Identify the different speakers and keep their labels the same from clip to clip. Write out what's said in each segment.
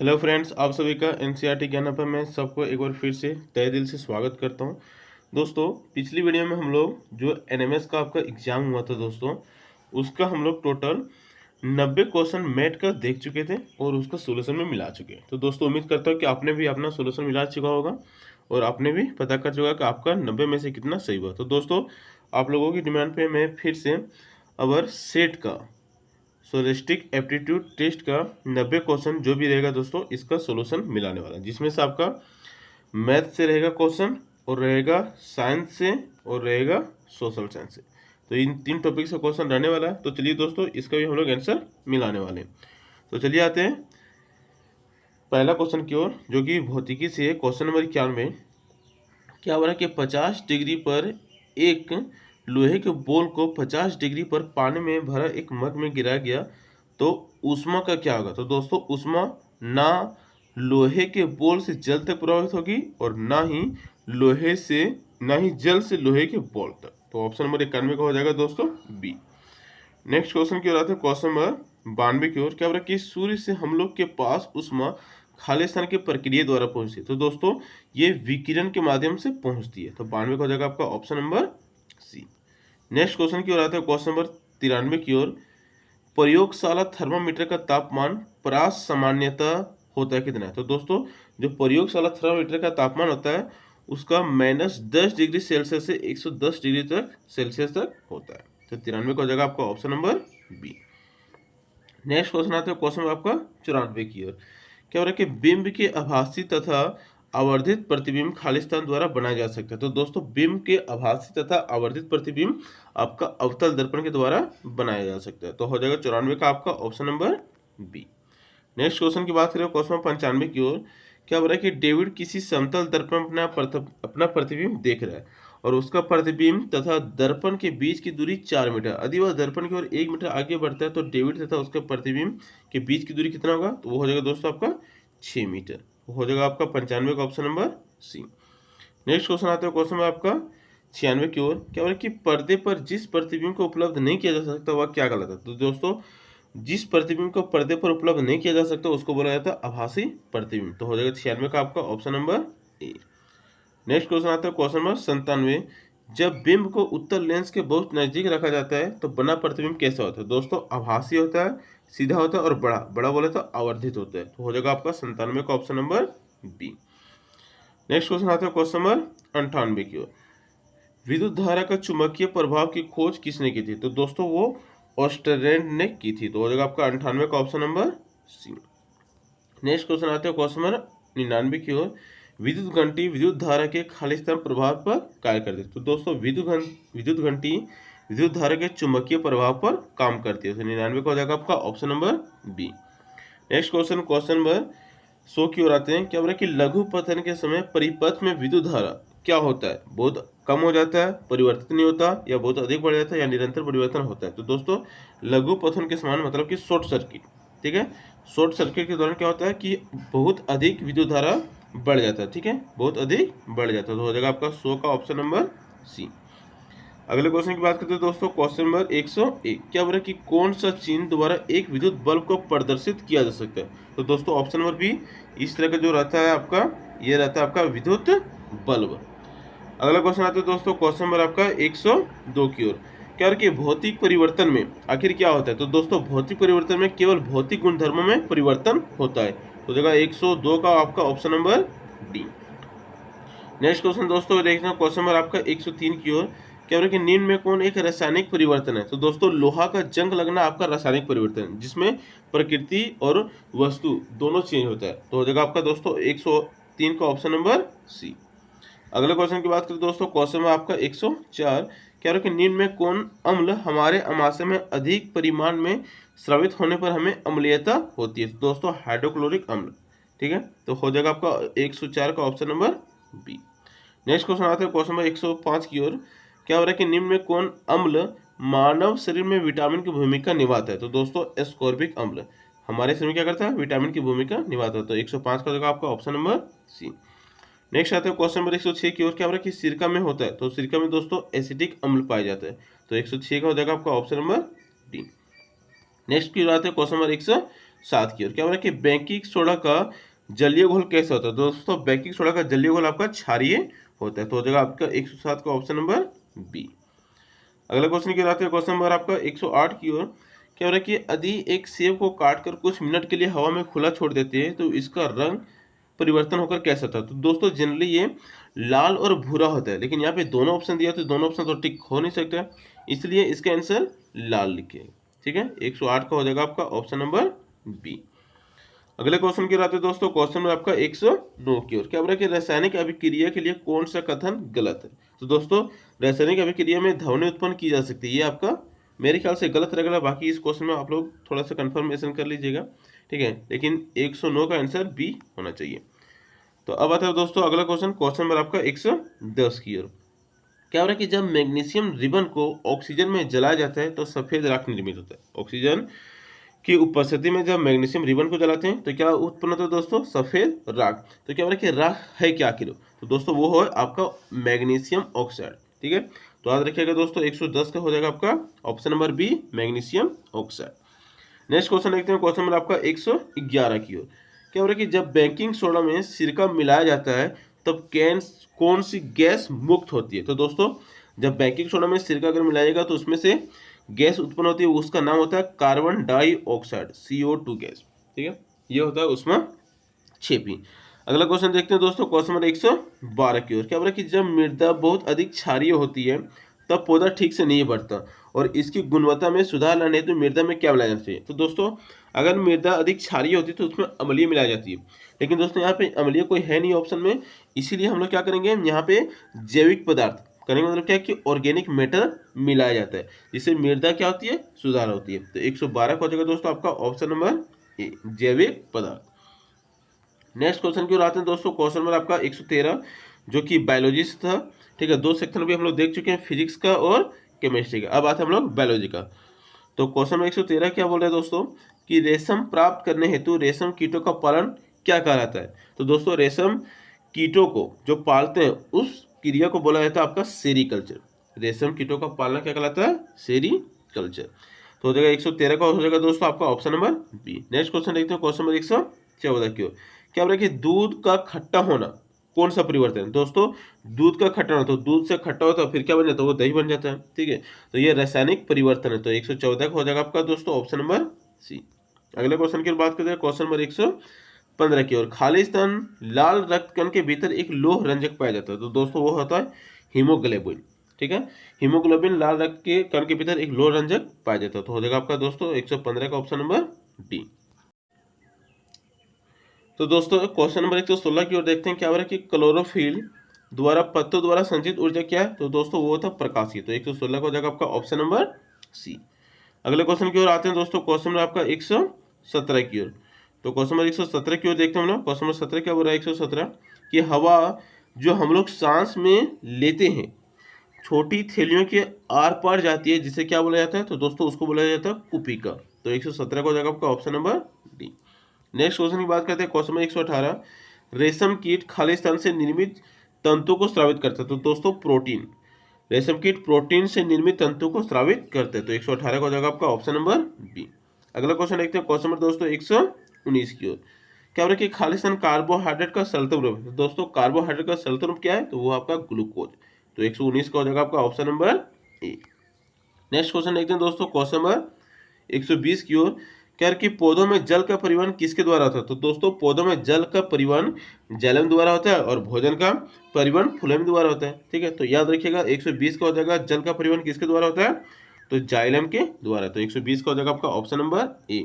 Speaker 1: Hello friends, आप सभी का एनसीईआरटी ज्ञान पर मैं सबको एक बार फिर से तहे दिल से स्वागत करता हूं। दोस्तों, पिछली वीडियो में हम लोग जो एनएमएस का आपका एग्जाम हुआ था दोस्तों, उसका हम लोग टोटल 90 क्वेश्चन मैथ का देख चुके थे और उसका सोल्यूशन में मिला चुके हैं। तो दोस्तों, उम्मीद करता हूँ कि आपने भी अपना सोल्यूशन मिला चुका होगा और आपने भी पता कर चुका कि आपका 90 में से कितना सही हुआ। तो दोस्तों, आप लोगों की डिमांड पे मैं फिर से अवर सेट का सोलिस्टिक एप्टीट्यूड टेस्ट का 90 क्वेश्चन जो भी रहेगा दोस्तों, इसका सोल्यूशन मिलाने वाला है, जिसमें से आपका मैथ से रहेगा क्वेश्चन और रहेगा साइंस से और रहेगा सोशल साइंस से। तो इन तीन टॉपिक से क्वेश्चन रहने वाला है। तो चलिए दोस्तों, इसका भी हम लोग आंसर मिलाने वाले हैं। तो चलिए आते हैं पहला क्वेश्चन की ओर, जो कि भौतिकी से है। क्वेश्चन नंबर 91, क्या हो रहा है कि 50 डिग्री पर एक लोहे के बोल को 50 डिग्री पर पानी में भरा एक मग में गिराया गया, तो ऊष्मा का क्या होगा। तो दोस्तों, ऊष्मा ना लोहे के बोल से जल तक प्रभावित होगी और ना ही जल से लोहे के बोल तक। तो ऑप्शन नंबर 91 का हो जाएगा दोस्तों बी। नेक्स्ट क्वेश्चन की ओर आते हैं। क्वेश्चन नंबर 92 की ओर, क्या हो रहा है कि सूर्य से हम लोग के पास ऊष्मा खाली स्थान की प्रक्रिया द्वारा पहुंचती है। तो दोस्तों, ये विकिरण के माध्यम से पहुंचती है। तो 92 का हो जाएगा आपका option number C. Next question की ओर आते हैं। क्वेश्चन नंबर 93 की ओर, प्रयोगशाला थर्मामीटर का तापमान परास सामान्यता होता है कितना है। तो दोस्तों, जो प्रयोगशाला थर्मामीटर का तापमान होता है उसका -10 डिग्री सेल्सियस से 110 डिग्री तक सेल्सियस तक होता है। तो 93 का हो जाएगा आपका option number B. Next question आता है क्वेश्चन आपका 94 की ओर, क्या हो रहा है कि बिंब के आभासी तथा आवर्धित प्रतिबिंब खालिस्तान द्वारा बनाया जा सकता है। तो दोस्तों, बिंब के आभासी तथा आवर्धित प्रतिबिंब आपका अवतल दर्पण के द्वारा बनाया जा सकता है। तो हो जाएगा 94 का आपका option number B. Next question की बात करें क्वेश्चन 95 की ओर, क्या हो रहा है कि डेविड किसी समतल दर्पण में अपना प्रतिबिंब देख रहा है और उसका प्रतिबिंब तथा दर्पण के बीच की दूरी 4 मीटर। यदि वह दर्पण की ओर 1 मीटर आगे बढ़ता है तो डेविड तथा उसका प्रतिबिंब के बीच की दूरी कितना होगा। तो वो हो जाएगा दोस्तों आपका 6 मीटर। वो हो जाएगा आपका 95 का option number C. Next question आता है क्वेश्चन में आपका 96 की ओर, क्या हो रहा है कि पर्दे पर जिस प्रतिबिंब को उपलब्ध नहीं किया जा सकता वह क्या गलत है। तो दोस्तों, जिस प्रतिबिंब को पर्दे पर उपलब्ध नहीं किया जा सकता उसको बोला जाता है आभासी प्रतिबिंब। तो हो जाएगा 96 का आपका option number A. Next question आता है क्वेश्चन नंबर 97, जब बिंब को उत्तर लेंस के बहुत नजदीक रखा जाता है तो बना प्रतिबिंब कैसा होता है। दोस्तों, आभासी होता है, सीधा होता है और बड़ा बड़ा बोले तो आवर्धित होता है। तो हो जाएगा आपका 97 का option number B. Next question आता है क्वेश्चन नंबर 98 की ओर, विद्युत धारा का चुंबकीय प्रभाव की खोज किसने की थी। तो दोस्तों, वो ऑस्टरलैंड ने की थी। तो हो जाएगा आपका 98 का option number C. Next question आते हैं क्वेश्चन नंबर 99 की ओर, विद्युत घंटी विद्युत धारा के खालिस्तान प्रभाव पर कार्य करती है। तो दोस्तों, विद्युत घंटी विद्युत धारा के चुंबकीय प्रभाव पर काम करती है। तो 99 का हो जाएगा आपका option number B. Next question number 100 की ओर आते हैं। क्या हो रहा है कि लघु पतन के समय परिपथ में विद्युत धारा क्या होता है, बहुत कम हो जाता है, परिवर्तित नहीं होता, या बहुत अधिक बढ़ जाता है, या निरंतर परिवर्तन होता है। तो दोस्तों, लघु पतन के समान मतलब कि शॉर्ट सर्किट, ठीक है। शॉर्ट सर्किट के दौरान क्या होता है कि बहुत अधिक विद्युत धारा बढ़ जाता है, ठीक है, बहुत अधिक बढ़ जाता है। तो हो जाएगा आपका 100 का ऑप्शन नंबर सी। अगले क्वेश्चन की बात करते हैं दोस्तों, क्वेश्चन नंबर 101, क्या बोला कि कौन सा चिन्ह द्वारा एक विद्युत बल्ब को प्रदर्शित किया जा सकता है। तो दोस्तों, ऑप्शन नंबर बी, इस तरह का जो रहता है आपका, ये रहता है आपका विद्युत बल्ब। अगला क्वेश्चन आता है दोस्तों क्वेश्चन नंबर आपका 102 की ओर, क्या कि भौतिक परिवर्तन में आखिर क्या होता है। तो दोस्तों, भौतिक परिवर्तन में केवल भौतिक गुणधर्मों में परिवर्तन होता है। तो जगह 102 का आपका option number D. Next question दोस्तों देखते हैं क्वेश्चन नंबर आपका 103 की ओर, क्या बोला कि निम्न में कौन एक रासायनिक परिवर्तन है। तो दोस्तों, लोहा का जंग लगना आपका रासायनिक परिवर्तन है, जिसमें प्रकृति और वस्तु दोनों चेंज होता है। तो हो जाएगा आपका दोस्तों 103 का ऑप्शन नंबर सी। अगले क्वेश्चन की बात करें दोस्तों, क्वेश्चन में आपका 104, क्या हो कि निम्न में कौन अम्ल हमारे अमाशय में अधिक परिमाण में स्रावित होने पर हमें अम्लीयता होती है। तो दोस्तों, हाइड्रोक्लोरिक अम्ल, ठीक है। तो हो जाएगा आपका 104 का option number B. Next question आता है क्वेश्चन नंबर 105 की ओर, क्या हो रहा है कि निम्न में कौन अम्ल मानव शरीर में विटामिन की भूमिका निभाता है। तो दोस्तों, एस्कॉर्बिक अम्ल हमारे शरीर में क्या करता है, विटामिन की भूमिका निभाता है। तो 105 का जगह आपका ऑप्शन नंबर सी। नेक्स्ट आता है क्वेश्चन नंबर 106 की ओर, क्या हो रहा है कि सिरका में होता है। तो सिरका में दोस्तों एसिडिक अम्ल पाया जाता है। तो 106 का हो जाएगा आपका ऑप्शन नंबर डी। नेक्स्ट की बात है क्वेश्चन नंबर 7 की ओर। क्या बोला कि बेकिंग सोडा का जलीय घोल कैसा होता है? दोस्तों बेकिंग सोडा का जलीय घोल आपका क्षारीय होता है। तो हो जाएगा आपका 107 का ऑप्शन नंबर बी। अगला क्वेश्चन की ओर आते हैं, क्वेश्चन नंबर आपका 108 की ओर। क्या हो रहा है कि यदि एक सेब को काटकर कुछ मिनट के लिए हवा में खुला छोड़ देते हैं तो इसका रंग परिवर्तन होकर कैसा था? तो दोस्तों जनरली ये लाल और भूरा होता है, लेकिन यहाँ पे दोनों ऑप्शन दिया तो दोनों ऑप्शन तो टिक हो नहीं सकता, इसलिए इसका आंसर लाल लिखे। ठीक है, 108 का हो जाएगा आपका ऑप्शन नंबर बी। अगले क्वेश्चन की आते हैं दोस्तों, क्वेश्चन में आपका 109 की ओर। क्या बोला कि रासायनिक अभिक्रिया के लिए कौन सा कथन गलत है? तो दोस्तों रासायनिक अभिक्रिया में ध्वनि उत्पन्न की जा सकती है, ये आपका मेरे ख्याल से गलत रहेगा। बाकी इस क्वेश्चन में आप लोग थोड़ा सा कंफर्मेशन कर लीजिएगा, ठीक है, लेकिन 109 का आंसर बी होना चाहिए। तो अब आता है दोस्तों अगला क्वेश्चन, क्वेश्चन नंबर आपका 110 की ओर। क्या हो रहा है कि जब मैग्नीशियम रिबन को ऑक्सीजन में जलाया जाता है तो सफेद राख निर्मित होता है। ऑक्सीजन की उपस्थिति में जब मैग्नीशियम रिबन को जलाते हैं तो क्या उत्पन्न होता है दोस्तों? सफेद राख। तो क्या हो रहा है कि राख है क्या आखिर? तो दोस्तों वो है आपका मैग्नीशियम ऑक्साइड। ठीक है, तो याद रखिएगा दोस्तों 110 का हो जाएगा आपका option number B, magnesium oxide. Next question देखते हैं, क्वेश्चन नंबर आपका 111 की ओर। क्या हो रहा है कि जब बेकिंग सोडा में सिरका मिलाया जाता है तब कौन सी गैस मुक्त होती है? तो दोस्तों जब बेकिंग सोडा में सिरका अगर मिलाएगा तो उसमें से गैस उत्पन्न होती है, उसका नाम होता है कार्बन डाइऑक्साइड, CO2 गैस। ठीक है, ये होता है उसमें 6P। अगला क्वेश्चन देखते हैं दोस्तों, क्वेश्चन नंबर 112 की ओर। क्या बोला कि जब मृदा बहुत अधिक क्षारीय होती है तब पौधा ठीक से नहीं बढ़ता और इसकी गुणवत्ता में सुधार लाने तो मृदा में क्या मिलाया जाना चाहिए? तो दोस्तों अगर मृदा अधिक क्षारीय होती है तो उसमें अम्लीय मिलाई जाती है, लेकिन दोस्तों यहाँ पे अम्लीय कोई है नहीं ऑप्शन में, इसीलिए हम लोग क्या करेंगे, यहाँ पे जैविक पदार्थ करेंगे, मतलब क्या कि ऑर्गेनिक मैटर मिलाया जाता है, जिससे मृदा क्या होती है, सुधार होती है। तो 112 का हो जाएगा दोस्तों आपका ऑप्शन नंबर ए, जैविक पदार्थ। नेक्स्ट क्वेश्चन की ओर आते हैं दोस्तों, क्वेश्चन नंबर आपका 113 जो कि बायोलॉजी से था। ठीक है, दो सेक्शन भी हम लोग देख चुके हैं, फिजिक्स का और केमिस्ट्री का। अब आते हैं हम लोग बायोलॉजी का। तो क्वेश्चन नंबर 113 क्या बोल रहे हैं दोस्तों कि रेशम प्राप्त करने हेतु रेशम कीटों का पालन क्या कहलाता है? तो दोस्तों रेशम कीटों को जो पालते हैं उस क्रिया को बोला जाता है आपका सेरीकल्चर। रेशम कीटों का पालना क्या कहलाता है? सेरीकल्चर। तो हो जाएगा 113 का हो जाएगा दोस्तों आपका option number B. Next question देखते हैं, क्वेश्चन नंबर 114 की ओर। क्या बोल रहा है कि दूध का खट्टा होना कौन सा परिवर्तन है? दोस्तों दूध का खट्टा होना, तो दूध से खट्टा होता है फिर क्या बन जाता है, वो दही बन जाता है। ठीक है, तो ये रासायनिक परिवर्तन है। तो 114 का हो जाएगा आपका दोस्तों ऑप्शन नंबर सी। अगले क्वेश्चन की बात करते हैं, क्वेश्चन नंबर 115 की ओर। खाली स्तन लाल रक्त कण के भीतर एक लोह रंजक पाया जाता है, तो दोस्तों वो होता है हीमोग्लोबिन। ठीक है, हीमोग्लोबिन लाल रक्त के कण के भीतर एक लोह रंजक पाया जाता है। तो हो जाएगा आपका दोस्तों 115 का ऑप्शन नंबर डी। तो दोस्तों क्वेश्चन नंबर 116 की ओर देखते हैं। क्या हो रहा है कि क्लोरोफिल द्वारा पत्तों द्वारा संचित ऊर्जा क्या है? तो दोस्तों वो होता है प्रकाशीय। तो 116 का हो जाएगा आपका ऑप्शन नंबर सी। अगले क्वेश्चन की ओर आते हैं दोस्तों, क्वेश्चन नंबर आपका 117 की ओर। तो क्वेश्चन नंबर 117 की ओर देखते हैं हम लोग। क्वेश्चन नंबर 17 क्या बोल रहा है 117 कि हवा जो हम लोग सांस में लेते हैं छोटी थैलियों के आर पार जाती है, जिसे क्या बोला जाता है? तो दोस्तों उसको बोला जाता है कुपिका। तो 117 का हो जाएगा आपका option number D. Next question की बात करते हैं, क्वेश्चन नंबर 118। रेशम कीट खाली स्तन से निर्मित तंतु को स्रावित करता है, तो दोस्तों प्रोटीन। रेशम कीट प्रोटीन से निर्मित तंतु को स्रावित करते हैं। तो 118 का हो जाएगा आपका ऑप्शन नंबर बी। अगला क्वेश्चन देखते हैं, क्वेश्चन नंबर दोस्तों 119 की ओर। क्या हो रहा है कि खाली स्तन कार्बोहाइड्रेट का सरलतम रूप है? तो दोस्तों कार्बोहाइड्रेट का सरलतम रूप क्या है? तो वो आपका ग्लूकोज। तो 119 का हो जाएगा आपका option number A. Next question देखते हैं दोस्तों, क्वेश्चन नंबर 120 की ओर। क्या कि पौधों में जल का परिवहन किसके द्वारा होता है? तो दोस्तों पौधों में जल का परिवहन जाइलम द्वारा होता है और भोजन का परिवहन फ्लोएम द्वारा होता है। ठीक है, तो याद रखिएगा 120 का हो जाएगा जल का परिवहन किसके द्वारा होता है? तो जाइलम के द्वारा। तो 120 का हो जाएगा आपका ऑप्शन नंबर ए।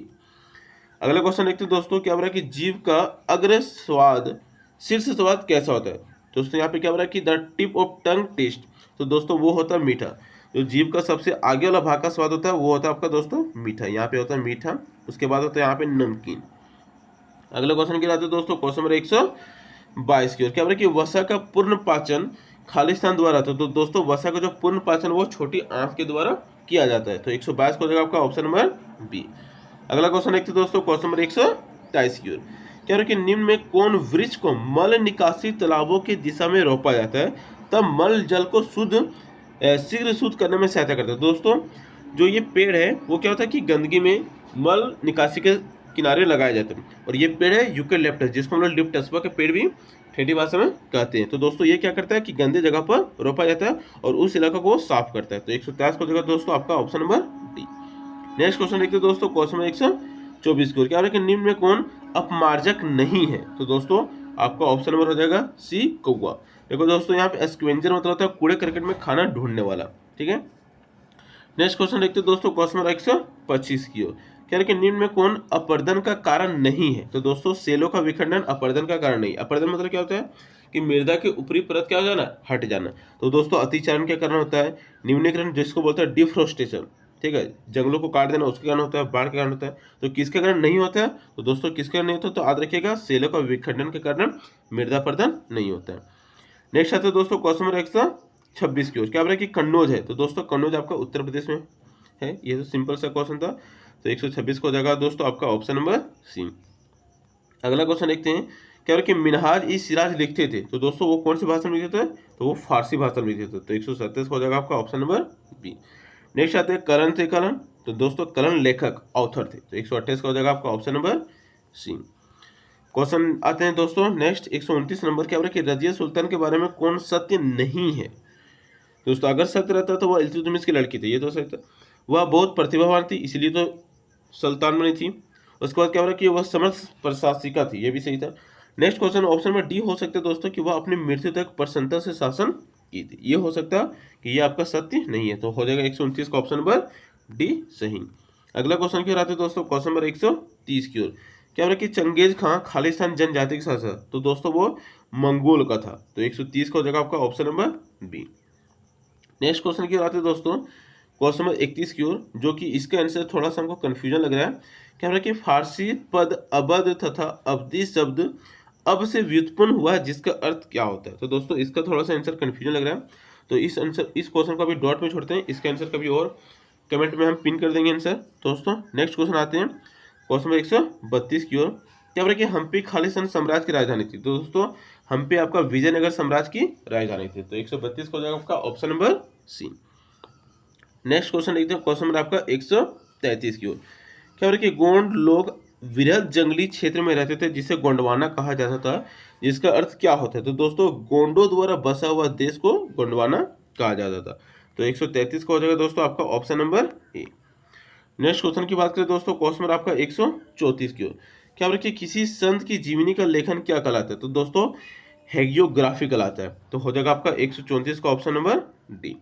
Speaker 1: अगला क्वेश्चन देखते हैं दोस्तों, क्या हो रहा है कि जीव का अग्र स्वाद शीर्ष स्वाद कैसा होता है? दोस्तों यहाँ पे क्या हो रहा है कि the tip of tongue taste. तो दोस्तों वो होता है मीठा। जो जीव का सबसे आगे वाला भाग का स्वाद होता है वो होता है आपका दोस्तों मीठा। यहाँ पे होता है मीठा, उसके बाद होता है यहाँ पे नमकीन। अगला क्वेश्चन की बात है दोस्तों, क्वेश्चन नंबर 122 की ओर। क्या बोला कि वसा का पूर्ण पाचन खालिस्तान द्वारा था? तो दोस्तों वसा का जो पूर्ण पाचन वो छोटी आंत के द्वारा किया जाता है। तो 122 को हो जाएगा आपका ऑप्शन नंबर बी। अगला क्वेश्चन देखते हैं दोस्तों, क्वेश्चन नंबर 123 की ओर। क्या बोला कि निम्न में कौन वृक्ष को मल निकासी तालाबों की दिशा में रोपा जाता है तब मल जल को शीघ्र शुद्ध करने में सहायता करता है? दोस्तों जो ये पेड़ है वो क्या होता है कि गंदगी में मल निकासी के किनारे लगाए जाते हैं। और ये पेड़ है यूकेलिप्टस, जिसको हम लोग लिप्टस्पा के पेड़ भी ठेठी भाषा में कहते हैं। तो दोस्तों ये क्या करता है कि गंदे जगह पर रोपा जाता है और उस इलाका को वो साफ करता है। तो 123 को जगह दोस्तों आपका option number D. Next question देखते हैं दोस्तों, क्वेश्चन नंबर 124 की ओर। क्या हो रहा है कि निम्न में कौन अपमार्जक नहीं है? तो दोस्तों आपका ऑप्शन नंबर हो जाएगा सी, कौवा। देखो दोस्तों यहाँ पे स्क्वेंजर मतलब होता है कूड़े करकट में खाना ढूंढने वाला, ठीक है। नेक्स्ट क्वेश्चन देखते हैं दोस्तों, क्वेश्चन नंबर 125 की ओर। क्या है कि निम्न में कौन अपर्दन का कारण नहीं है? तो दोस्तों सेलों का विखंडन अपर्दन का कारण नहीं। अपर्दन मतलब क्या होता है कि मृदा के ऊपरी परत क्या हो जाना, हट जाना। तो दोस्तों अतिचारण क्या कारण होता है, न्यूनीकरण जिसको बोलते हैं डिफ्रोस्टेशन, ठीक है, जंगलों को काट देना उसके कारण होता है, बाढ़ के कारण होता है। तो किसके कारण नहीं होता है? तो दोस्तों किसके कारण नहीं होता, तो याद रखिएगा सेलों का विखंडन के कारण मृदा अपरदन नहीं होता है। नेक्स्ट आता है दोस्तों क्वेश्चन नंबर 126 की ओर। क्या बोला कि कन्नौज है? तो दोस्तों कन्नौज आपका उत्तर प्रदेश में है। ये तो सिंपल सा क्वेश्चन था। तो 126 को हो जाएगा दोस्तों आपका ऑप्शन नंबर सी। अगला क्वेश्चन देखते हैं। क्या बोला कि मिनहाज ई सिराज लिखते थे? तो दोस्तों वो कौन सी भाषा में लिखते थे? तो वो फारसी भाषा में लिखते थे। तो 137 को हो जाएगा आपका ऑप्शन नंबर बी। नेक्स्ट आते हैं करण थे करण। तो दोस्तों करण लेखक ऑथर थे। तो 128 का हो जाएगा आपका ऑप्शन नंबर सी। क्वेश्चन आते हैं दोस्तों नेक्स्ट 129 नंबर। क्या हो रहा है कि रजिया सुल्तान के बारे में कौन सत्य नहीं है? दोस्तों अगर सत्य रहता तो वह इल्तुतमिश की लड़की थी, ये तो सही था। वह बहुत प्रतिभावान थी इसलिए तो सुल्तान बनी थी। उसके बाद क्या हो रहा है कि वह समर्थ प्रशासिका थी, ये भी सही था। नेक्स्ट क्वेश्चन ऑप्शन में डी हो सकता है दोस्तों कि वह अपनी मृत्यु तक प्रसन्नता से शासन की थी। ये हो सकता है कि ये आपका सत्य नहीं है। तो हो जाएगा 129 का ऑप्शन नंबर डी सही। अगला क्वेश्चन की ओर आते हैं दोस्तों, क्वेश्चन नंबर 130 की ओर। क्या हो रहा है कि चंगेज खां खालिस्तान जनजाति के शासक? तो दोस्तों वो मंगोल का था। तो 130 का हो जाएगा आपका option number B. Next question की ओर आते हैं दोस्तों, क्वेश्चन नंबर 31 की ओर, जो कि इसका आंसर थोड़ा सा हमको कंफ्यूजन लग रहा है। क्या हो रहा है कि फारसी पद अबद तथा अब्दी शब्द अब से व्युत्पन्न हुआ है, जिसका अर्थ क्या होता है? तो दोस्तों इसका थोड़ा सा आंसर कंफ्यूजन लग रहा है। तो इस क्वेश्चन को अभी डॉट में छोड़ते हैं, इसका आंसर कभी और कमेंट में हम पिन कर देंगे आंसर। दोस्तों नेक्स्ट क्वेश्चन आते हैं क्वेश्चन नंबर 132 की ओर। क्या बोला कि हम्पी खालिस्तान साम्राज्य की राजधानी थी? तो दोस्तों हम्पी आपका विजयनगर साम्राज्य की राजधानी थी। तो 132 को हो जाएगा आपका option number C. Next question देखते हैं क्वेश्चन नंबर आपका 133 की ओर। क्या हो रहा है कि गोंड लोग वृहद जंगली क्षेत्र में रहते थे जिसे गोंडवाना कहा जाता था, जिसका अर्थ क्या होता है? तो दोस्तों गोंडों द्वारा बसा हुआ देश को गोंडवाना कहा जाता था। तो 133 का हो जाएगा दोस्तों आपका option number A. Next question की बात करें दोस्तों, क्वेश्चन नंबर आपका 134 की ओर। क्या हो रहा है कि किसी संत की जीवनी का लेखन क्या कहलाता है? तो दोस्तों हेगियोग्राफी कहलाता है। तो हो जाएगा आपका 134 का option number D.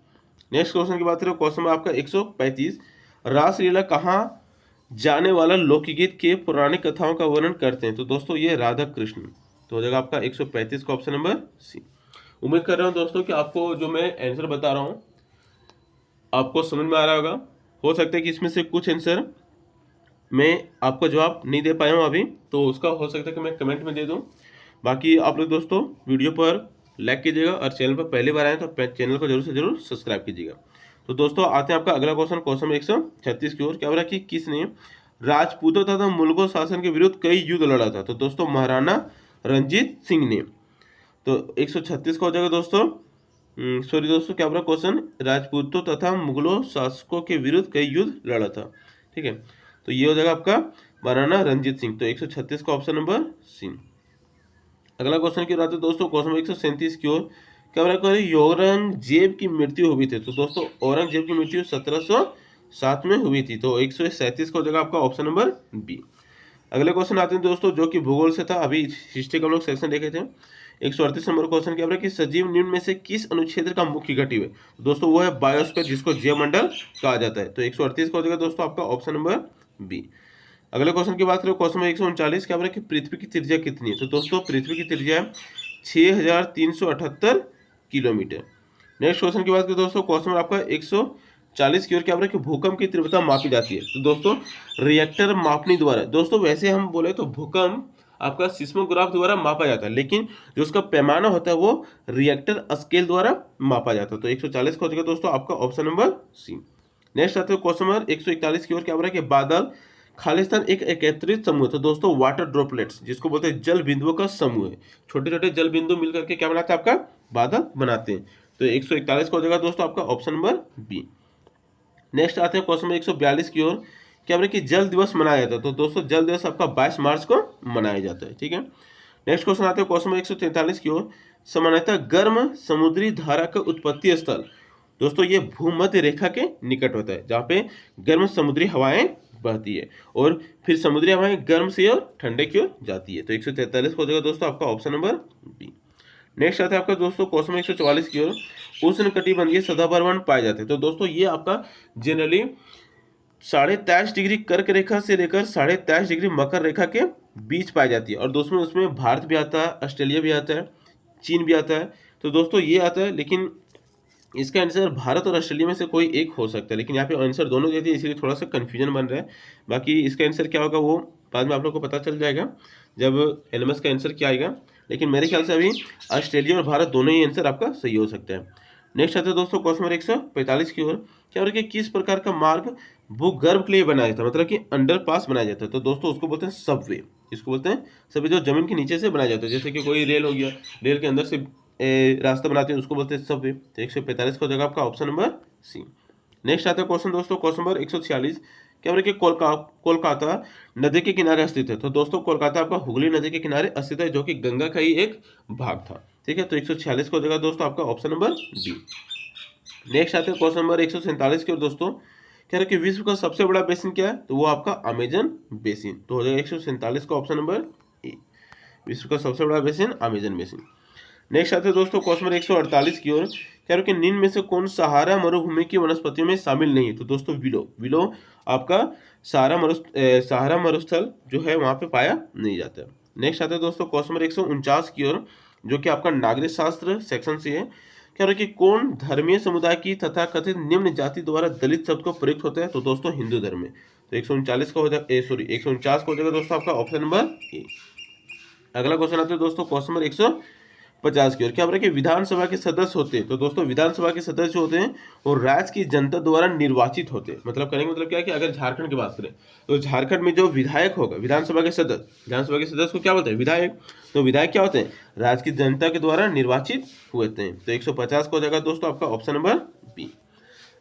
Speaker 1: Next question की बात करें, क्वेश्चन नंबर आपका 135। रासलीला कहाँ जाने वाला लोकगीत के पौराणिक कथाओं का वर्णन करते हैं? तो दोस्तों ये राधा कृष्ण। तो हो जाएगा आपका 135 का ऑप्शन नंबर सी। उम्मीद कर रहा हूँ दोस्तों कि आपको जो मैं आंसर बता रहा हूँ आपको समझ में आ रहा होगा। हो सकता है कि इसमें से कुछ आंसर मैं आपको जवाब नहीं दे पाया हूँ अभी, तो उसका हो सकता है कि मैं कमेंट में दे दूँ। बाकी आप लोग दोस्तों वीडियो पर लाइक कीजिएगा और चैनल पर पहली बार आए तो चैनल को जरूर से जरूर सब्सक्राइब कीजिएगा। तो दोस्तों आते हैं आपका अगला क्वेश्चन, क्वेश्चन नंबर 136 की ओर। क्या हो रहा है कि किसने राजपूतों तथा मुगलों शासन के विरुद्ध कई युद्ध लड़ा था? तो दोस्तों महाराणा रंजीत सिंह ने। तो 136 का हो जाएगा दोस्तों, सॉरी दोस्तों क्या बोला क्वेश्चन, राजपूतों तथा मुगलों शासकों के विरुद्ध कई युद्ध लड़ा था, ठीक है। तो ये हो जाएगा आपका महाराणा रंजीत सिंह। तो 136 का ऑप्शन नंबर सी। अगला क्वेश्चन की बात है दोस्तों, क्वेश्चन नंबर 137 की ओर। क्या बोला कि औरंगजेब की मृत्यु हुई थी? तो दोस्तों औरंगजेब की मृत्यु 1707 में हुई थी। तो 137 का हो जाएगा आपका ऑप्शन नंबर बी। अगले क्वेश्चन आते हैं दोस्तों जो कि भूगोल से था, अभी हिस्ट्री का हम लोग सेक्शन देखे थे। 138 नंबर क्वेश्चन क्या है कि सजीव निम्न में से किस अनुच्छेद का मुख्य घटक है? दोस्तों वो है बायोस्फीयर, जिसको जैवमंडल कहा जाता है। तो 138 का हो जाएगा दोस्तों आपका ऑप्शन नंबर बी। अगले क्वेश्चन की बात करें, क्वेश्चन नंबर 139। क्या बोला कि पृथ्वी की त्रिज्या कितनी है? तो दोस्तों पृथ्वी की त्रिज्या 6378 किलोमीटर। नेक्स्ट क्वेश्चन की बात करें दोस्तों, क्वेश्चन नंबर आपका 140 की ओर। क्या बोला कि भूकंप की तीव्रता मापी जाती है? तो दोस्तों रिएक्टर मापनी द्वारा। दोस्तों वैसे हम बोले तो भूकंप आपका सिस्मोग्राफ द्वारा मापा जाता है, लेकिन जो उसका पैमाना होता है वो रिएक्टर स्केल द्वारा मापा जाता है। तो 140 का हो जाएगा दोस्तों आपका ऑप्शन नंबर सी। नेक्स्ट आते हैं क्वेश्चन नंबर 141 की ओर। क्या बोल रहा है कि बादल खालिस्तान एक एकत्रित समूह है। तो दोस्तों वाटर ड्रॉपलेट्स, जिसको बोलते हैं जल बिंदुओं का समूह है। छोटे छोटे जल बिंदु मिलकर के क्या बनाते हैं, आपका बादल बनाते हैं। तो 141 का हो जाएगा दोस्तों आपका ऑप्शन नंबर बी। नेक्स्ट आते हैं क्वेश्चन नंबर 142 की ओर। क्या बोले कि जल दिवस मनाया जाता है? तो दोस्तों जल दिवस आपका 22 मार्च को मनाया जाता है। ठीक है, नेक्स्ट क्वेश्चन आते हैं क्वेश्चन नंबर 143 की ओर। सामान्यतः गर्म समुद्री धारा का उत्पत्ति स्थल दोस्तों ये भूमध्य रेखा के निकट होता है, जहाँ पे गर्म समुद्री हवाएं बहती है और फिर समुद्री हवाएं गर्म से और ठंडे की ओर जाती है। तो 143 हो जाएगा दोस्तों आपका ऑप्शन नंबर बी। नेक्स्ट आता है आपका दोस्तों क्वेश्चन नंबर 144 की ओर। उष्णकटिबंधीय सदाबहार वन पाए जाते हैं। तो दोस्तों ये आपका जनरली 23.5 डिग्री कर्क रेखा से लेकर 23.5 डिग्री मकर रेखा के बीच पाई जाती है। और दोस्तों उसमें भारत भी आता है, ऑस्ट्रेलिया भी आता है, चीन भी आता है। तो दोस्तों ये आता है, लेकिन इसका आंसर भारत और ऑस्ट्रेलिया में से कोई एक हो सकता है, लेकिन यहाँ पे आंसर दोनों देती है, इसीलिए थोड़ा सा कन्फ्यूजन बन रहा है। बाकी इसका आंसर क्या होगा वो बाद में आप लोग को पता चल जाएगा जब एलएमएस का आंसर क्या आएगा, लेकिन मेरे ख्याल से अभी ऑस्ट्रेलिया और भारत दोनों ही आंसर आपका सही हो सकता है। नेक्स्ट आता है दोस्तों क्वेश्चन नंबर 145 की ओर। क्या हो रहा है कि किस प्रकार का मार्ग भूगर्भ के लिए बनाया जाता है, मतलब कि अंडरपास बनाया जाता है? तो दोस्तों उसको बोलते हैं सबवे। इसको बोलते हैं सबवे, जो जमीन के नीचे से बनाया जाता है, जैसे कि कोई रेल हो गया, रेल के अंदर से रास्ता बनाते हैं, उसको बोलते हैं सबवे। तो 145 का जगह आपका ऑप्शन नंबर सी। नेक्स्ट आता है क्वेश्चन दोस्तों क्वेश्चन नंबर 146। क्या बोले कि कोलकाता नदी के किनारे स्थित है? तो दोस्तों कोलकाता आपका हुगली नदी के किनारे स्थित है, जो कि गंगा का ही एक भाग था। ठीक है, तो 146 को जगह दोस्तों आपका ऑप्शन नंबर बी। नेक्स्ट आते हैं क्वेश्चन नंबर 147 की ओर दोस्तों। कह रहे कि विश्व का सबसे बड़ा बेसिन क्या है? तो वो आपका अमेजन बेसिन। तो हो जाएगा 147 का ऑप्शन नंबर ए, विश्व का सबसे बड़ा बेसिन अमेजन बेसिन। नेक्स्ट आते हैं दोस्तों क्वेश्चन नंबर 148 की ओर। कह रहे कि निम्न में से कौन सहारा मरुभूमि की वनस्पतियों में शामिल नहीं है? तो दोस्तों विलो आपका सहारा मरुस्थल जो है वहां पे पाया नहीं जाता है। नेक्स्ट आता है दोस्तों क्वेश्चन नंबर 149 की ओर, जो कि आपका नागरिक शास्त्र सेक्शन से है। कह रहे कि कौन धर्मीय समुदाय की तथा कथित निम्न जाति द्वारा दलित शब्द को प्रयुक्त होता है? तो दोस्तों हिंदू धर्म में। तो 139 का हो जाएगा 149 का हो जाएगा दोस्तों आपका ऑप्शन नंबर ए। अगला क्वेश्चन आता है दोस्तों क्वेश्चन नंबर 150 की ओर। क्या बोल रहे कि विधानसभा के सदस्य होते हैं? तो दोस्तों विधानसभा के सदस्य होते हैं और राज्य की जनता द्वारा निर्वाचित होते हैं। मतलब कहने का मतलब क्या है कि अगर झारखंड की बात करें तो झारखंड में जो विधायक होगा, विधानसभा के सदस्य को क्या बोलते हैं? विधायक। तो विधायक क्या होते हैं? राज्य की जनता के द्वारा निर्वाचित हुए थे। तो 150 को हो जाएगा दोस्तों आपका ऑप्शन नंबर बी।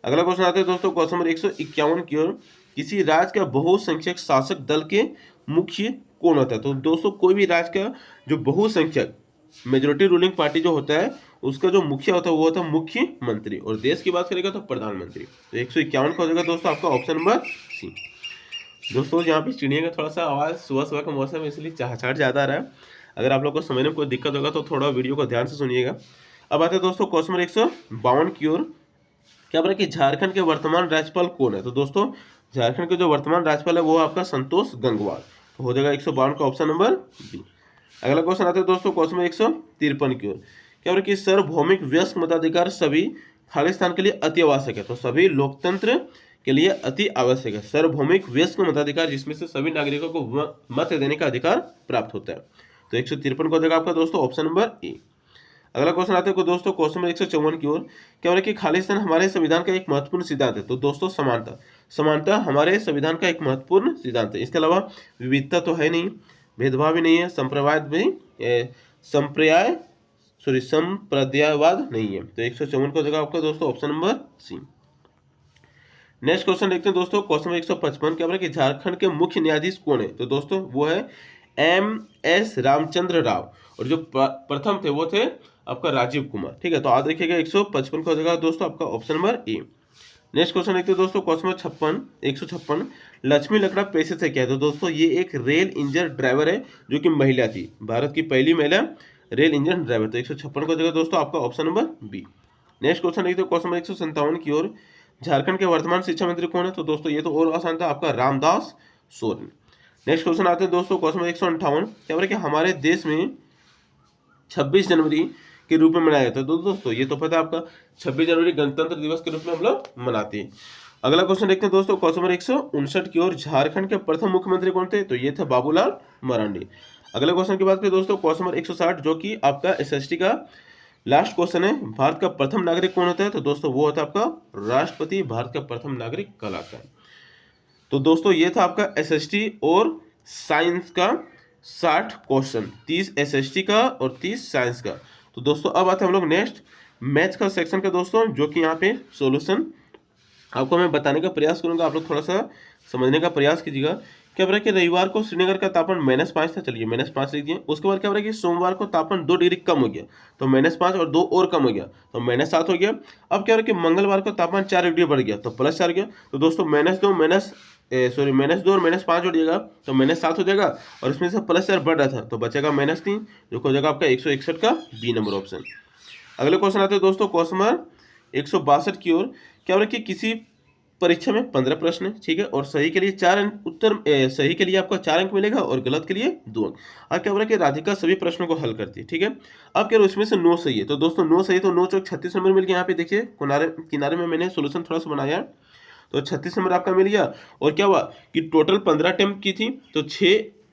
Speaker 1: अगला क्वेश्चन आता है दोस्तों क्वेश्चन नंबर 151 की ओर। किसी राज्य का बहुसंख्यक शासक दल के मुख्य कौन होता है? तो दोस्तों कोई भी राज्य का जो बहुसंख्यक मेजोरिटी रूलिंग पार्टी जो होता है उसका जो मुखिया होता है वो होता है मुख्यमंत्री, और देश की बात करेगा तो प्रधानमंत्री। तो 151 का हो जाएगा दोस्तों आपका ऑप्शन नंबर सी। दोस्तों यहाँ पे चिड़िया का थोड़ा सा आवाज़, सुबह सुबह का मौसम है इसलिए चहचहाट ज़्यादा आ रहा है। अगर आप लोग को समझने में कोई दिक्कत होगा तो थोड़ा वीडियो को ध्यान से सुनिएगा। अब आते हैं दोस्तों क्वेश्चन नंबर 152 की ओर। क्या बोला कि झारखंड के वर्तमान राज्यपाल कौन है? तो दोस्तों झारखंड के जो वर्तमान राज्यपाल है वो आपका संतोष गंगवार। तो हो जाएगा 152 का ऑप्शन नंबर बी। अगला क्वेश्चन आता है दोस्तों क्वेश्चन नंबर 153 की ओर। क्या बोला कि सार्वभौमिक वयस्क मताधिकार सभी खालिस्तान के लिए अति आवश्यक है? तो सभी लोकतंत्र के लिए अति आवश्यक है सार्वभौमिक वयस्क मताधिकार, जिसमें से सभी नागरिकों को मत देने का अधिकार प्राप्त होता है। तो 153 को देगा आपका दोस्तों ऑप्शन नंबर ए। अगला क्वेश्चन आता है दोस्तों क्वेश्चन नंबर 154 की ओर। क्या बोला कि खालिस्तान हमारे संविधान का एक महत्वपूर्ण सिद्धांत है? तो दोस्तों समानता हमारे संविधान का एक महत्वपूर्ण सिद्धांत है। इसके अलावा विविधता तो है नहीं, भेदभाव भी नहीं है, संप्रदायवाद नहीं है। तो 154 को देगा आपका दोस्तों option number C. Next question देखते हैं दोस्तों क्वेश्चन नंबर 155। क्या बोला कि झारखंड के मुख्य न्यायाधीश कौन है? तो दोस्तों वो है MS रामचंद्र राव, और जो प्रथम थे वो थे आपका राजीव कुमार। ठीक है, तो याद रखिएगा 155 का हो जाएगा दोस्तों आपका option number A. Next question देखते हैं दोस्तों क्वेश्चन नंबर 156। लक्ष्मी लकड़ा पेशे से क्या है? तो दोस्तों ये एक रेल इंजन ड्राइवर है जो कि महिला थी, भारत की पहली महिला रेल इंजन ड्राइवर। तो 156 का हो जाएगा दोस्तों आपका option number B. Next question देखते हैं क्वेश्चन नंबर 157 की ओर। झारखंड के वर्तमान शिक्षा मंत्री कौन है? तो दोस्तों ये तो और आसान था, आपका रामदास सोरेन। नेक्स्ट क्वेश्चन आते हैं दोस्तों क्वेश्चन नंबर 158। क्या बोला कि हमारे देश में 26 जनवरी के रूप में मनाया जाता है? तो दोस्तों ये तो पता है आपका 26 जनवरी गणतंत्र दिवस के रूप में हम लोग मनाते हैं। अगला क्वेश्चन देखते हैं दोस्तों क्वेश्चन नंबर 159 की ओर। झारखंड के प्रथम मुख्यमंत्री कौन थे? तो ये थे बाबूलाल मरांडी। अगले क्वेश्चन की बात करें दोस्तों क्वेश्चन नंबर 160, जो कि आपका SST का लास्ट क्वेश्चन है। भारत का प्रथम नागरिक कौन होता है? तो दोस्तों वो होता है आपका राष्ट्रपति, भारत का प्रथम नागरिक कहलाता है। तो दोस्तों ये था आपका SST और साइंस का 60 क्वेश्चन, 30 SST का और 30 साइंस का। तो दोस्तों अब आते हैं हम लोग नेक्स्ट मैथ्स का सेक्शन का दोस्तों, जो कि यहाँ पे सॉल्यूशन आपको मैं बताने का प्रयास करूंगा, आप लोग थोड़ा सा समझने का प्रयास कीजिएगा। क्या बोला कि रविवार को श्रीनगर का तापमान -5 था, चलिए -5 लिख दिए। उसके बाद क्या बोला कि सोमवार को तापमान 2 डिग्री कम हो गया, तो -5 और 2 और कम हो गया, तो -7 हो गया। अब क्या बोला कि मंगलवार को तापमान 4 डिग्री बढ़ गया, तो +4 गया। तो दोस्तों -2 -2 और -5 जोड़िएगा तो -7 हो जाएगा, और इसमें से +4 बढ़ रहा था तो बचेगा -3, जो हो जाएगा आपका 161 का बी नंबर ऑप्शन। अगले क्वेश्चन आते हैं दोस्तों क्वेश्चन नंबर 162 की ओर। क्या बोला कि किसी परीक्षा में 15 प्रश्न है, ठीक है, और सही के लिए 4 अंक सही के लिए आपको 4 अंक मिलेगा और गलत के लिए 2 अंक। अब क्या बोला कि राधिका सभी प्रश्नों को हल करती है, ठीक है। अब क्या उसमें से 9 सही है, तो दोस्तों 9 सही, तो 9 चौक 36 नंबर मिल गया। यहाँ पे देखिए किनारे किनारे में मैंने सोल्यूशन थोड़ा सा बनाया है, तो 36 नंबर आपका मिल गया। और क्या हुआ कि टोटल 15 अटेम्प्ट की थी, तो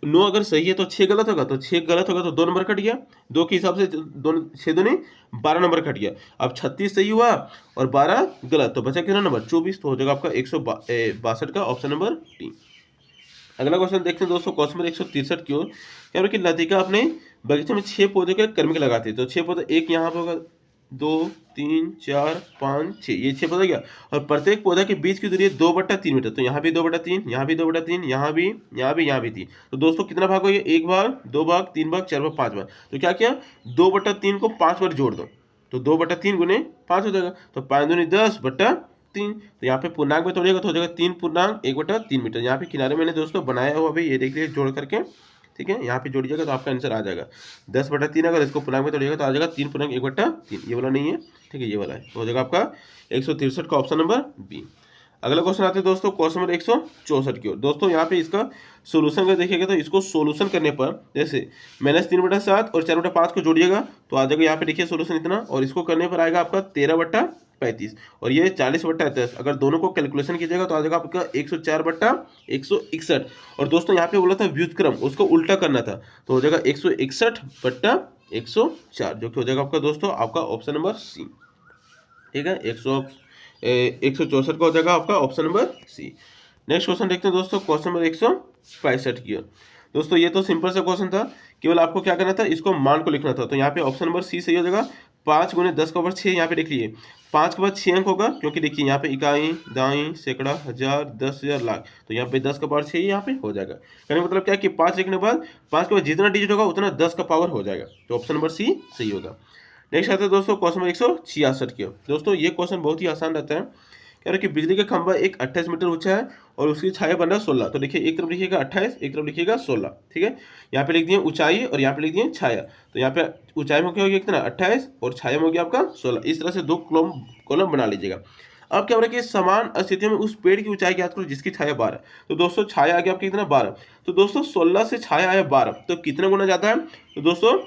Speaker 1: 9 अगर सही है तो 6 गलत होगा, तो 6 गलत होगा तो 2 नंबर कट गया, 2 के हिसाब से 6 दूनी 12 नंबर कट गया। अब 36 सही हुआ और 12 गलत, तो बचा कितना नंबर 24, तो हो जाएगा आपका 162 का ऑप्शन नंबर डी। अगला क्वेश्चन देखते हैं दोस्तों क्वेश्चन नंबर 163 की ओर। क्या बोला कि लतिका अपने बगीचे में 6 पौधे के कर्मिक लगाती है, तो 6 पौधे, एक यहाँ पे होगा, 2 3 4 5 6, ये 6 पौधा गया, और प्रत्येक पौधा के बीच की दूरी है 2/3 मीटर, तो यहाँ भी 2/3, यहाँ भी 2/3, यहाँ भी 3। तो दोस्तों कितना भाग हो गया, 1 भाग, 2 भाग, 3 भाग, 4 भाग, 5 भाग। तो क्या किया, 2/3 को 5 बार जोड़ दो, तो 2/3 गुने 5 हो जाएगा, तो 5 दूनी 10/3। तो यहाँ पे पूर्णांक में तोड़िएगा तो हो जाएगा 3 पूर्णांक 1/3 मीटर। यहाँ पे किनारे मैंने दोस्तों बनाया हुआ भी, ये देख लीजिए जोड़ करके, ठीक है, यहाँ पे जोड़िएगा तो आपका आंसर आ जाएगा 10/3। अगर इसको पूर्णांक में तोड़िएगा तो आ जाएगा 3 पूर्णांक 1/3, ये वाला नहीं है, ठीक है, ये वाला है, तो हो जाएगा आपका 163 का ऑप्शन नंबर बी। अगला क्वेश्चन आते हैं दोस्तों क्वेश्चन नंबर 164 की ओर। दोस्तों यहाँ पे इसका सोल्यूशन अगर देखिएगा तो इसको सोल्यूशन करने पर जैसे -3/7 और 4/5 को जोड़िएगा तो आ जाएगा, यहाँ पे देखिए सोल्यूशन इतना, और इसको करने पर आएगा आपका 13/35, और ये 40/10। अगर दोनों को कैलकुलेशन कीजिएगा तो आ जाएगा आपका 104/161। और दोस्तों यहाँ पे बोला था व्युत्क्रम, उसको उल्टा करना था, तो हो जाएगा 161/104, जो कि हो जाएगा आपका दोस्तों आपका ऑप्शन नंबर सी, ठीक है, 164 का हो जाएगा आपका option number C. Next question देखते हैं दोस्तों क्वेश्चन नंबर 165 की ओर। दोस्तों ये तो सिंपल सा क्वेश्चन था, केवल आपको क्या करना था, इसको मान को लिखना था, तो यहाँ पे ऑप्शन नंबर सी सही हो जाएगा। 5 × 10⁻6, यहाँ पे देख लीजिए 5 के बाद 6 अंक होगा, क्योंकि देखिए यहाँ पे इकाई, दाई, सैकड़ा, हजार, 10,000, लाख, तो यहाँ पे 10⁻6 यहाँ पे हो जाएगा। कहने का मतलब क्या कि 5 लिखने के बाद 5 के बाद जितना डिजिट होगा उतना 10 का पावर हो जाएगा, तो ऑप्शन नंबर सी सही होगा। नेक्स्ट आता है दोस्तों क्वेश्चन नंबर 166 की ओर। दोस्तों ये क्वेश्चन बहुत ही आसान रहता है। कह रहे कि बिजली का खंभा एक 28 मीटर ऊंचा है और उसकी छाया बन रहा है 16, तो देखिए एक तरफ लिखिएगा 28, एक तरफ लिखिएगा 16, ठीक है। यहाँ पे लिख दिए ऊंचाई और यहाँ पे लिख दिए छाया, तो यहाँ पे ऊंचाई में क्या हो गया कितना 28 और छाया में हो गया आपका 16। इस तरह से 2 कॉलम बना लीजिएगा। अब क्या हो रहा है कि समान स्थितियों में उस पेड़ की ऊंचाई ज्ञात करो जिसकी छाया 12, तो दोस्तों छाया आ गया आपका कितना 12, तो दोस्तों 16 से छाया आया 12, तो कितना गुना जाता है, तो दोस्तों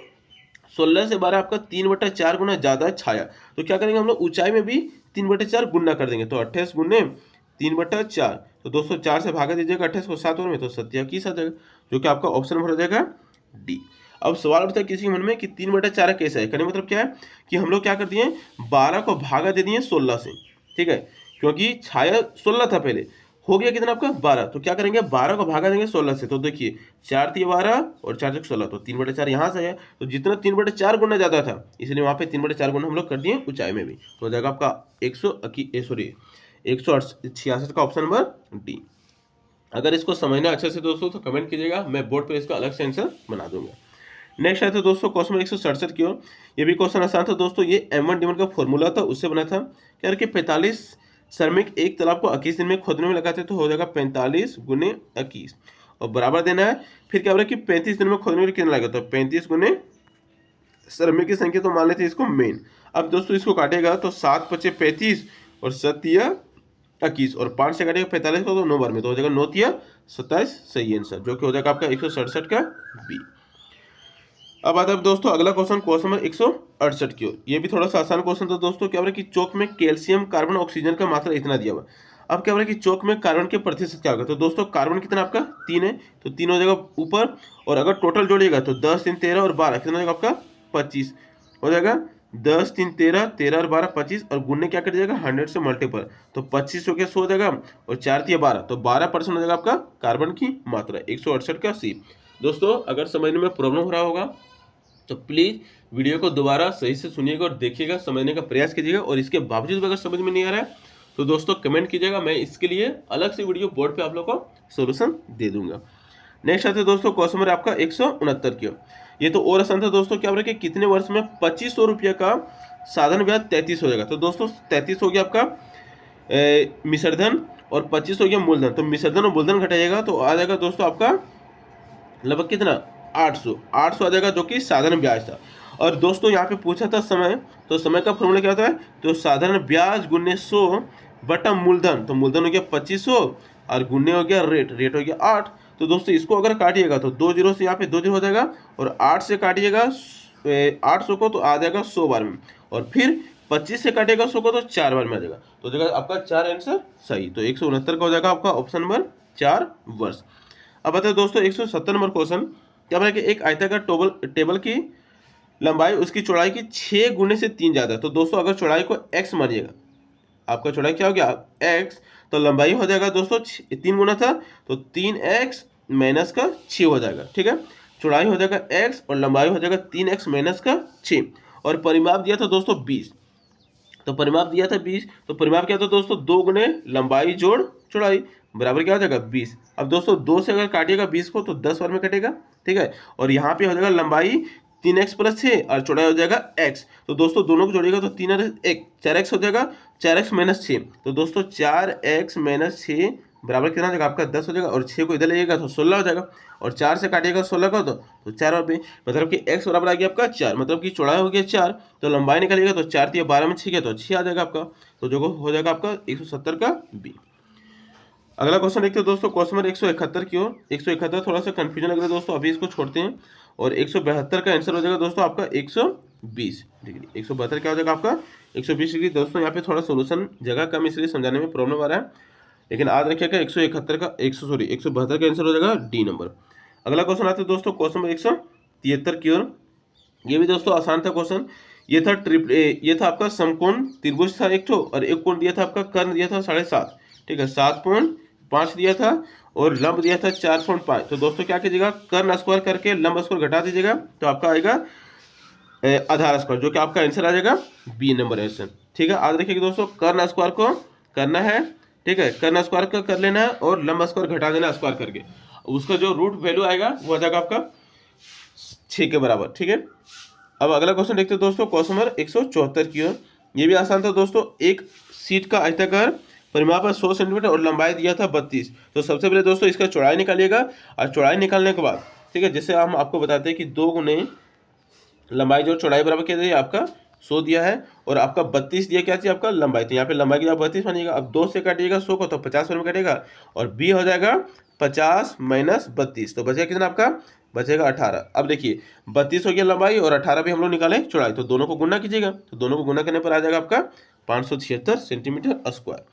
Speaker 1: 16 से 12 आपका 3/4 गुना ज़्यादा है छाया। तो क्या करेंगे हम लोग ऊंचाई में भी 3/4 गुना कर देंगे, तो 28 गुने 3/4, तो दोस्तों 4 से भागा दीजिएगा 28 को 7 और में, तो 27 आ जाएगा, जो कि आपका ऑप्शन नंबर हो जाएगा डी। अब सवाल उठता है किसी के मन में कि 3/4 कैसा है, कहने मतलब क्या है कि हम लोग क्या कर दिए 12 को भागा दे दिए 16 से, ठीक है, क्योंकि छाया 16 था पहले, हो गया कितना आपका 12, तो क्या करेंगे 12 को भागा देंगे 16 से, तो देखिए 4 × 12 और 4 × 16, तो 3/4 यहाँ से है, तो जितना 3/4 गुना ज़्यादा था इसलिए वहाँ पे 3/4 गुना हम लोग कर दिए ऊंचाई में भी, तो हो जाएगा आपका 166 का ऑप्शन नंबर डी। अगर इसको समझना अच्छे से दोस्तों तो कमेंट कीजिएगा, मैं बोर्ड पर इसका अलग से आंसर बना दूंगा। नेक्स्ट आया था दोस्तों क्वेश्चन नंबर 167 की ओर। ये भी क्वेश्चन आसान था दोस्तों, ये M1 D1 का फॉर्मूला था उससे बना था। कह रहे कि 45 श्रमिक एक तालाब को 21 दिन में खोदने में लगाते हैं, तो हो जाएगा 45 × 21 और बराबर देना है। फिर क्या हो रहा है कि 35 दिन में खोदने में कितना लगेगा, तो 35 × श्रमिक की संख्या तो मान लेते हैं इसको मेन। अब दोस्तों इसको काटेगा तो 7 × 5 = 35 और 7 × 3 = 21 और 5 से काटेगा 45 को तो 9 बार में, तो हो जाएगा 9 × 3 = 27 सही आंसर, जो कि हो जाएगा आपका 167 का बी। अब आता है दोस्तों अगला क्वेश्चन नंबर 168 की ओर। ये भी थोड़ा सा आसान क्वेश्चन था दोस्तों। क्या हो रहा है कि चौक में कैल्शियम, कार्बन, ऑक्सीजन का मात्रा इतना दिया हुआ। अब क्या हो रहा है कि चौक में कार्बन के प्रतिशत क्या होगा, तो दोस्तों कार्बन कितना आपका 3 है, तो 3 हो जाएगा ऊपर, और अगर टोटल जोड़िएगा तो 10 3 13 और 12 कितना हो जाएगा आपका 25 हो जाएगा। 10 3 13, 13 और 12 25, और गुणने क्या कर जाएगा 100 से मल्टीपल, तो 25 हो गया 100 हो जाएगा, और 4 3 12, तो 12% हो जाएगा आपका कार्बन की मात्रा। 168 का सी। दोस्तों अगर समझने में प्रॉब्लम हो रहा होगा तो प्लीज़ वीडियो को दोबारा सही से सुनिएगा और देखिएगा, समझने का प्रयास कीजिएगा, और इसके बावजूद अगर समझ में नहीं आ रहा है तो दोस्तों कमेंट कीजिएगा, मैं इसके लिए अलग से वीडियो बोर्ड पे आप लोग को सोल्यूशन दे दूंगा। नेक्स्ट आते हैं दोस्तों क्वेश्चन नंबर आपका 169 की ओर। ये तो और आसान था दोस्तों, क्या बोल रहा है कि कितने वर्ष में 2500 रुपये का साधन ब्याज 33 हो जाएगा। तो दोस्तों 33 हो गया आपका मिश्रधन और 25 हो गया मूलधन। तो मिश्रधन और मूलधन घटाइएगा तो आ जाएगा दोस्तों आपका लगभग कितना 800 आ जाएगा, जो कि साधारण ब्याज था। और दोस्तों यहाँ पे पूछा था समय, तो समय का फॉर्मूला क्या होता है, तो साधारण ब्याज गुने 100 बटा मूलधन। तो मूलधन हो गया 2500 और गुने हो गया रेट हो गया 8। तो दोस्तों इसको अगर काटिएगा तो 2 जीरो से यहाँ पे 2 जीरो हो जाएगा और 8 से काटिएगा 800 को तो आ जाएगा 100 बार में, और फिर 25 से काटेगा 100 को तो 4 बार में आ जाएगा। तो देखा आपका 4 आंसर सही। तो 169 का हो जाएगा आपका ऑप्शन नंबर 4 वर्ष। अब बताए दोस्तों 170 नंबर क्वेश्चन, क्या बोला कि एक आयताकार टेबल की लंबाई उसकी चौड़ाई की 6 गुने से 3 ज़्यादा। तो दोस्तों अगर चौड़ाई को x मानिएगा, आपका चौड़ाई क्या हो गया x, तो लंबाई हो जाएगा दोस्तों 3 गुना था तो 3x माइनस का 6 हो जाएगा। ठीक है, चौड़ाई हो जाएगा x और लंबाई हो जाएगा 3x माइनस का 6। और परिमाप दिया था दोस्तों 20, तो परिमाप दिया था 20, तो परिमाप क्या था दोस्तों 2 गुने लंबाई जोड़ चौड़ाई बराबर क्या हो जाएगा 20। अब दोस्तों 2 से अगर काटिएगा 20 को तो 10 बार में कटेगा। ठीक है, और यहाँ पे हो जाएगा लंबाई 3x प्लस 6 और चौड़ाई हो जाएगा x। तो दोस्तों दोनों को जोड़िएगा तो 3 और 1 4x हो जाएगा, 4x माइनस 6। तो दोस्तों 4x माइनस 6 बराबर कितना हो जाएगा आपका 10 हो जाएगा, और 6 को इधर लेगा तो 16 हो जाएगा, और 4 से काटिएगा 16 को तो 4 और पे मतलब कि x बराबर आ गया आपका 4, मतलब कि चौड़ाई हो गया 4, तो लंबाई निकालिएगा तो 4 दिया 12 में 6 गया तो 6 आ जाएगा आपका। तो जो हो जाएगा आपका 170 का बी। अगला क्वेश्चन देखते हैं दोस्तों क्वेश्चन नंबर 171 की ओर। 171 थोड़ा सा कंफ्यूजन लग रहा है दोस्तों, अभी इसको छोड़ते हैं। और 172 का आंसर हो जाएगा दोस्तों आपका 120 डिग्री। 172 क्या हो जाएगा आपका 120 डिग्री। दोस्तों यहाँ पे थोड़ा सोल्यूशन जगह कम, इसलिए समझाने में प्रॉब्लम आ रहा है, लेकिन याद रखिएगा 171 का 172 का आंसर हो जाएगा डी नंबर। अगला क्वेश्चन आता है दोस्तों क्वेश्चन नंबर 173 की ओर। ये भी दोस्तों आसान था क्वेश्चन। ये था आपका समकोण त्रिभुज था एक ठो, और एक कोण दिया था आपका कर्ण दिया था 7.5। ठीक है, 7.5 दिया था और लंब दिया था 4.5। तो दोस्तों क्या कीजिएगा कर्ण स्क्वायर करके लंब स्क्वायर घटा दीजिएगा तो आपका आएगा आधार स्क्वायर, जो कि आपका आंसर आ जाएगा बी नंबर आंसर। ठीक है, याद रखिएगा दोस्तों कर्ण स्क्वायर को करना है। ठीक है, कर्ण स्क्वायर का कर लेना है और लंब स्क्वायर घटा देना स्क्वायर करके, उसका जो रूट वैल्यू आएगा वो आ जाएगा आपका 6 के बराबर। ठीक है, अब अगला क्वेश्चन देखते हैं दोस्तों क्वेश्चन नंबर 174 की ओर। ये भी आसान था दोस्तों। एक सीट का आयताकार परिमाप है 100 सेंटीमीटर और लंबाई दिया था 32। तो सबसे पहले दोस्तों इसका चौड़ाई निकालिएगा, और चौड़ाई निकालने के बाद ठीक है, जैसे हम आपको बताते हैं कि 2 गुने लंबाई जो चौड़ाई बराबर क्या दिया आपका 100 दिया है, और आपका 32 दिया क्या चाहिए आपका लंबाई, तो यहाँ पे लंबाई की आप 32 मानिएगा। अब 2 से काटिएगा 100 को तो 50 में कटेगा, और बी हो जाएगा 50 माइनस 32, तो बचेगा कितना आपका बचेगा 18। अब देखिए 32 हो गया लंबाई और 18 भी हम लोग निकाले चौड़ाई, तो दोनों को गुना कीजिएगा, तो दोनों को गुना करने पर आ जाएगा आपका 576 सेंटीमीटर स्क्वायर।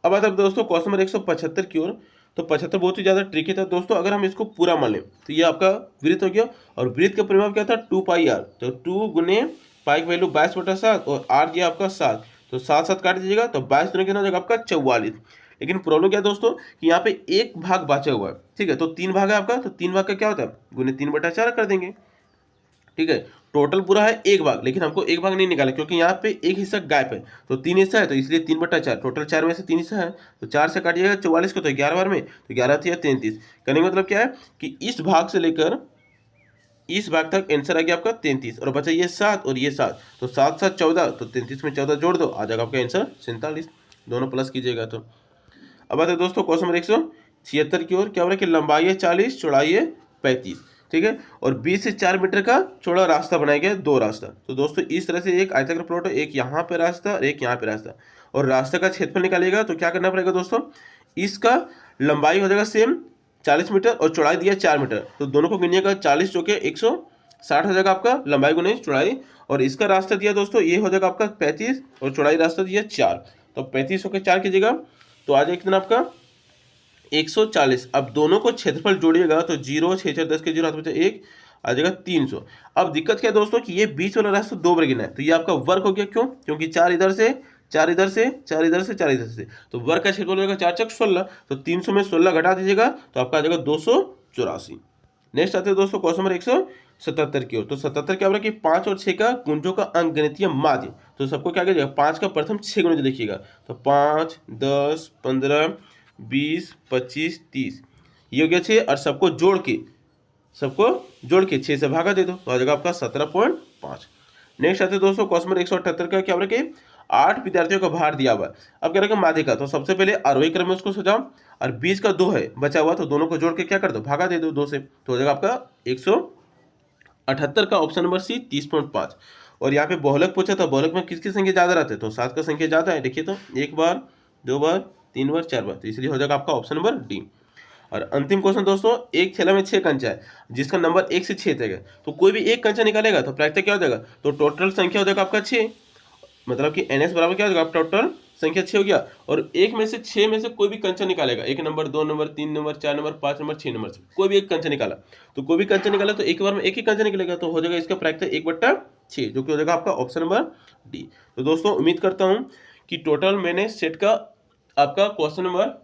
Speaker 1: अब आता है दोस्तों क्वेश्चन नंबर 175 की ओर। तो 75 बहुत ही ज़्यादा ट्रिकी था दोस्तों। अगर हम इसको पूरा मान लें तो ये आपका वृत्त हो गया, और वृत्त का परिमाप क्या था 2πr। तो 2 गुने पाई की वैल्यू 22/7 और r दिया आपका 7, तो 7 काट दीजिएगा तो 22 दुना कितना हो जाएगा आपका 44। लेकिन प्रॉब्लम क्या दोस्तों कि यहाँ पे एक भाग बचा हुआ है। ठीक है, तो 3 भाग है आपका, तो 3 भाग का क्या होता है गुने 3/4 कर देंगे। ठीक है, टोटल पूरा है एक भाग, लेकिन हमको एक भाग नहीं निकाला क्योंकि यहाँ पे एक हिस्सा गायब है, तो 3 हिस्सा है, तो इसलिए 3/4, टोटल 4 में से 3 हिस्सा है, तो 4 से काटिएगा 44 को तो 11 बार में, तो 11 थी 33। कहने का मतलब क्या है कि इस भाग से लेकर इस भाग तक आंसर आ गया आपका 33, और बचा ये 7 और ये 7, तो 7 7 14, तो 33 में 14 जोड़ दो आ जाएगा आपका आंसर 47, दोनों प्लस कीजिएगा। तो अब आते हैं दोस्तों क्वेश्चन नंबर 176 की ओर। क्या हो रहा है कि लंबाई है 40, चौड़ाई है 35। ठीक है, और 20 से 4 मीटर का चौड़ा रास्ता बनाया गया, 2 रास्ता। तो दोस्तों इस तरह से एक आयताकार प्लॉट है, एक यहाँ पे रास्ता और एक यहाँ पे रास्ता, और रास्ते का क्षेत्रफल निकालिएगा तो क्या करना पड़ेगा दोस्तों, इसका लंबाई हो जाएगा सेम 40 मीटर और चौड़ाई दिया 4 मीटर, तो दोनों को गिनिएगा 40 जो कि 160 हो जाएगा आपका लंबाई गुने चौड़ाई, और इसका रास्ता दिया दोस्तों ये हो जाएगा आपका 35 और चौड़ाई रास्ता दिया 4, तो 35 होकर 4 कीजिएगा तो आ जाएगा कितना आपका 140। अब दोनों को क्षेत्रफल जोड़िएगा तो 0 6 4 10 के 0 हाथ बचा 1 आ जाएगा 300। अब दिक्कत क्या है दोस्तों कि ये बीच वाला रास्ता 2 बार गिना है, तो ये आपका वर्ग हो गया, क्यों क्योंकि 4 इधर से 4 इधर से 4 इधर से 4 इधर से, तो वर्ग का क्षेत्रफल हो जाएगा 4 चक 16, तो 300 में 16 घटा दीजिएगा तो आपका आ जाएगा 284। नेक्स्ट आते हैं दोस्तों क्वेश्चन नंबर 177 की ओर। तो 77 क्या हो रहा है कि 5 और 6 का गुणजों का अंकगणितीय माध्य। तो सबको क्या कीजिएगा, 5 का प्रथम 6 गुणज लिखिएगा। तो 5, 10, 15, 20, 25, 30 ये हो गया 6, और सबको जोड़ के 6 से भागा दे दो तो आ जाएगा आपका 17.5। नेक्स्ट आते हैं दोस्तों क्वेश्चन नंबर 178 का। क्या हो रहा है कि 8 विद्यार्थियों का भार दिया हुआ है। अब कह रहा है माध्य का, तो सबसे पहले आरोही क्रम में उसको सजाओ, और 20 का 2 है बचा हुआ, तो दोनों को जोड़ के क्या कर दो, भागा दे दो 2 से, तो हो जाएगा आपका 178 का ऑप्शन नंबर सी 30.5। और यहाँ पे बहुलक पूछा था, बहुलक में किसकी संख्या ज्यादा रहते हैं, तो 7 का संख्या ज्यादा है। देखिए तो 1 बार, 2 बार, 3 बार, 4 बार, तो इसलिए हो जाएगा आपका ऑप्शन नंबर डी। और अंतिम क्वेश्चन दोस्तों, एक थैला में 6 कंचा है जिसका नंबर 1 से 6 तक है। तो कोई भी एक कंचा निकालेगा तो प्रायः क्या हो जाएगा, तो टोटल संख्या हो जाएगा आपका 6, मतलब कि NS बराबर क्या हो जाएगा, टोटल संख्या 6 हो गया। और एक में से 6 में से कोई भी कंचा निकालेगा, 1 number, 2 number, 3 number, 4 number, 5 number, 6 number से कोई भी एक कंचा निकाला, तो कोई भी कंचा निकाला तो एक बार में एक ही कंचा निकलेगा, तो हो जाएगा इसका प्रायः 1/6, जो कि हो जाएगा आपका ऑप्शन नंबर डी। तो दोस्तों उम्मीद करता हूँ कि टोटल मैंने सेट का आपका क्वेश्चन नंबर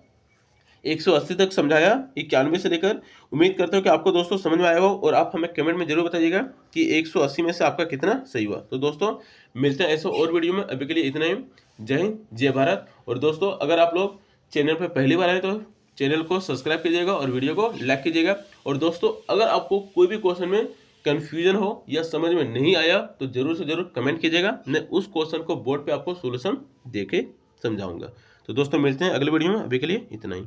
Speaker 1: 180 तक समझाया, 91 से लेकर। उम्मीद करता हूँ कि आपको दोस्तों समझ में आया हो, और आप हमें कमेंट में जरूर बताइएगा कि 180 में से आपका कितना सही हुआ। तो दोस्तों मिलते हैं ऐसे और वीडियो में, अभी के लिए इतना ही। जय हिंद, जय भारत। और दोस्तों अगर आप लोग चैनल पर पहली बार आए तो चैनल को सब्सक्राइब कीजिएगा और वीडियो को लाइक कीजिएगा। और दोस्तों अगर आपको कोई भी क्वेश्चन में कन्फ्यूजन हो या समझ में नहीं आया तो जरूर से जरूर कमेंट कीजिएगा, मैं उस क्वेश्चन को बोर्ड पे आपको सोल्यूशन दे के समझाऊंगा। तो दोस्तों मिलते हैं अगले वीडियो में, अभी के लिए इतना ही।